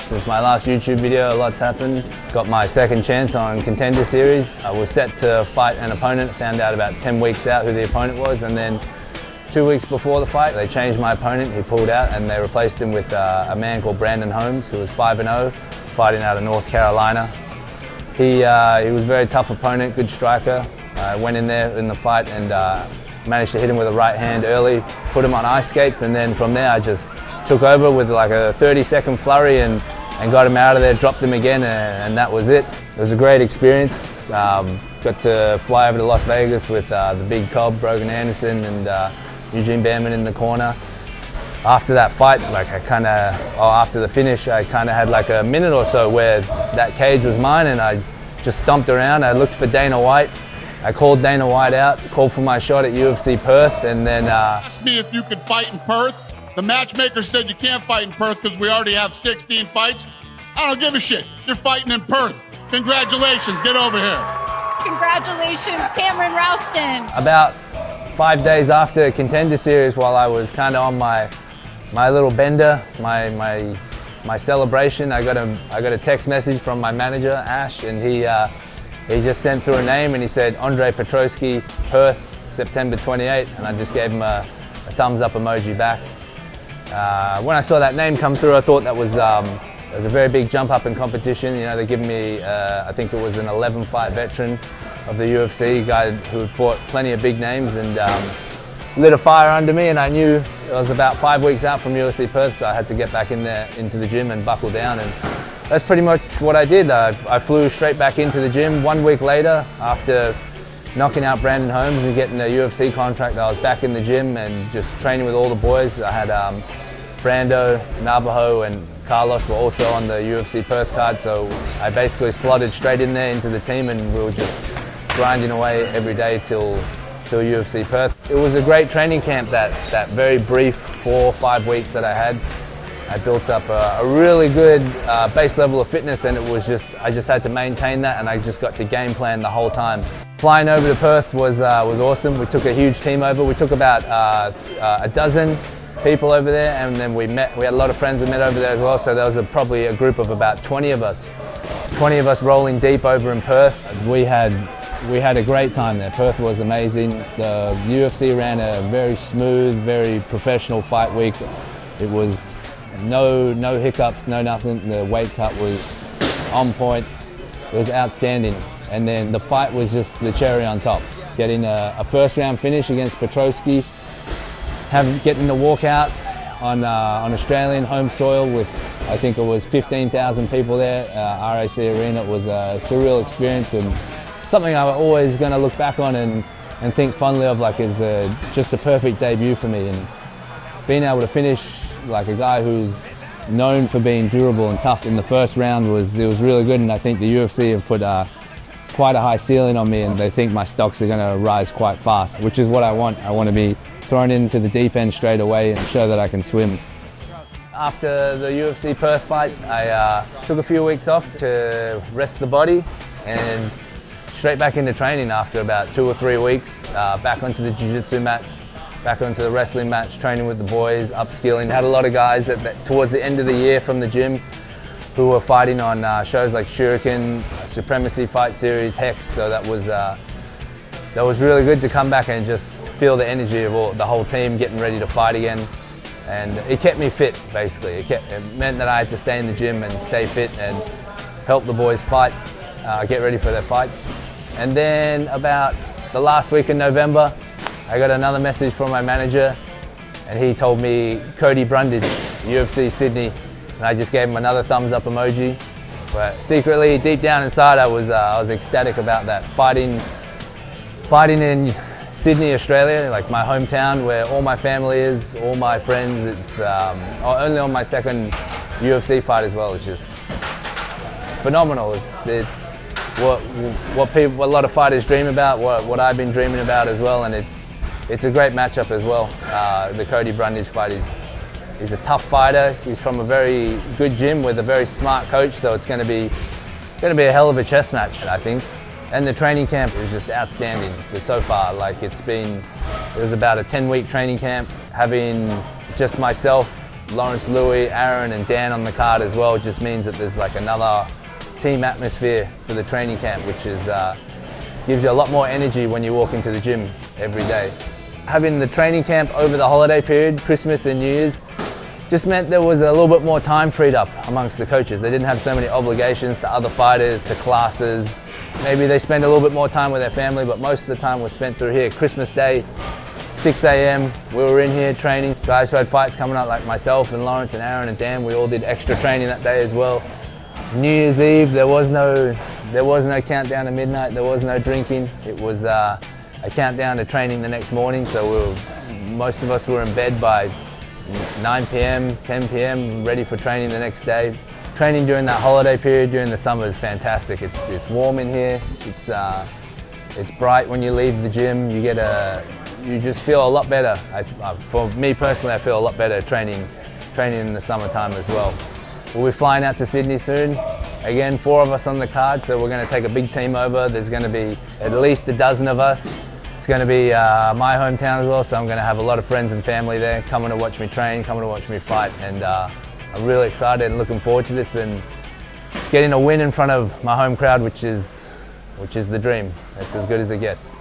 Since my last YouTube video, a lot's happened. Got my second chance on Contender Series. I was set to fight an opponent, found out about 10 weeks out who the opponent was, and then 2 weeks before the fight, they changed my opponent. He pulled out and they replaced him with a man called Brandon Holmes, who was 5-0, fighting out of North Carolina. He was a very tough opponent, good striker. I went in there in the fight and managed to hit him with a right hand early, put him on ice skates, and then from there I just took over with like a 30-second flurry and got him out of there, dropped him again, and that was it. It was a great experience. Got to fly over to Las Vegas with the big Cobb, Brogan Anderson, and Eugene Behrman in the corner. After that fight, after the finish, I kind of had like a minute or so where that cage was mine, and I just stomped around. I looked for Dana White. I called Dana White out, called for my shot at UFC Perth, and then... Asked me if you could fight in Perth. The matchmaker said you can't fight in Perth because we already have 16 fights. I don't give a shit. You're fighting in Perth. Congratulations. Get over here. Congratulations, Cameron Rouston. About 5 days after Contender Series, while I was kind of on my little bender, my celebration, I got a text message from my manager, Ash, and he just sent through a name and he said, Andre Petrosky, Perth, September 28, and I just gave him a thumbs up emoji back. When I saw that name come through, I thought that was a very big jump up in competition. You know, they're giving me, I think it was an 11-fight veteran of the UFC, a guy who had fought plenty of big names, and lit a fire under me, and I knew it was about 5 weeks out from UFC Perth, so I had to get back in there into the gym and buckle down, and that's pretty much what I did. I flew straight back into the gym. 1 week later, after knocking out Brandon Holmes and getting a UFC contract, I was back in the gym and just training with all the boys. I had Brando, Navajo, and Carlos were also on the UFC Perth card, so I basically slotted straight in there into the team, and we were just grinding away every day till UFC Perth. It was a great training camp, that very brief 4 or 5 weeks that I had. I built up a really good base level of fitness, and I just had to maintain that, and I just got to game plan the whole time. Flying over to Perth was awesome. We took a huge team over. We took about a dozen people over there, and then we had a lot of friends we met over there as well, so there was probably a group of about 20 of us rolling deep over in Perth. We had a great time there. Perth was amazing. The UFC ran a very smooth, very professional fight week. It was no hiccups, no nothing. The weight cut was on point. It was outstanding. And then the fight was just the cherry on top. Getting a first round finish against Petrosky, getting the walkout on Australian home soil with, I think it was 15,000 people there, RAC Arena. It was a surreal experience, and something I'm always going to look back on and think fondly of, like, is just a perfect debut for me. And being able to finish like a guy who's known for being durable and tough in the first round was really good, and I think the UFC have put quite a high ceiling on me, and they think my stocks are going to rise quite fast, which is what I want. I want to be thrown into the deep end straight away and show that I can swim. After the UFC Perth fight, I took a few weeks off to rest the body, and straight back into training after about 2 or 3 weeks, back onto the jiu-jitsu mats, back onto the wrestling mats, training with the boys, upskilling. Had a lot of guys towards the end of the year from the gym who were fighting on shows like Shuriken, Supremacy Fight Series, Hex, so that was really good to come back and just feel the energy of the whole team getting ready to fight again. And it kept me fit, basically. It meant that I had to stay in the gym and stay fit and help the boys fight, get ready for their fights. And then about the last week in November, I got another message from my manager, and he told me Cody Brundage, UFC Sydney, and I just gave him another thumbs up emoji. But secretly, deep down inside, I was ecstatic about that. Fighting in Sydney, Australia, like my hometown, where all my family is, all my friends. It's only on my second UFC fight as well. It's phenomenal. It's what a lot of fighters dream about, what I've been dreaming about as well, and it's a great matchup as well. The Cody Brundage fight is a tough fighter. He's from a very good gym with a very smart coach, so it's going to be a hell of a chess match, I think. And the training camp is just outstanding so far. Like it was about a 10-week training camp, having just myself Lawrence, Louis, Aaron and Dan on the card as well just means that there's like another team atmosphere for the training camp, which is gives you a lot more energy when you walk into the gym every day. Having the training camp over the holiday period, Christmas and New Year's, just meant there was a little bit more time freed up amongst the coaches. They didn't have so many obligations to other fighters, to classes. Maybe they spend a little bit more time with their family, but most of the time was spent through here. Christmas Day, 6 a.m, we were in here training. Guys who had fights coming up like myself and Lawrence and Aaron and Dan, we all did extra training that day as well. New Year's Eve, there was no countdown to midnight, there was no drinking. It was a countdown to training the next morning, so most of us were in bed by 9 p.m, 10 p.m, ready for training the next day. Training during that holiday period during the summer is fantastic. It's warm in here, it's bright when you leave the gym, you just feel a lot better. For me personally, I feel a lot better training in the summertime as well. We'll be flying out to Sydney soon. Again, 4 of us on the card, so we're going to take a big team over. There's going to be at least a dozen of us. It's going to be my hometown as well, so I'm going to have a lot of friends and family there coming to watch me train, coming to watch me fight, and I'm really excited and looking forward to this and getting a win in front of my home crowd, which is the dream. It's as good as it gets.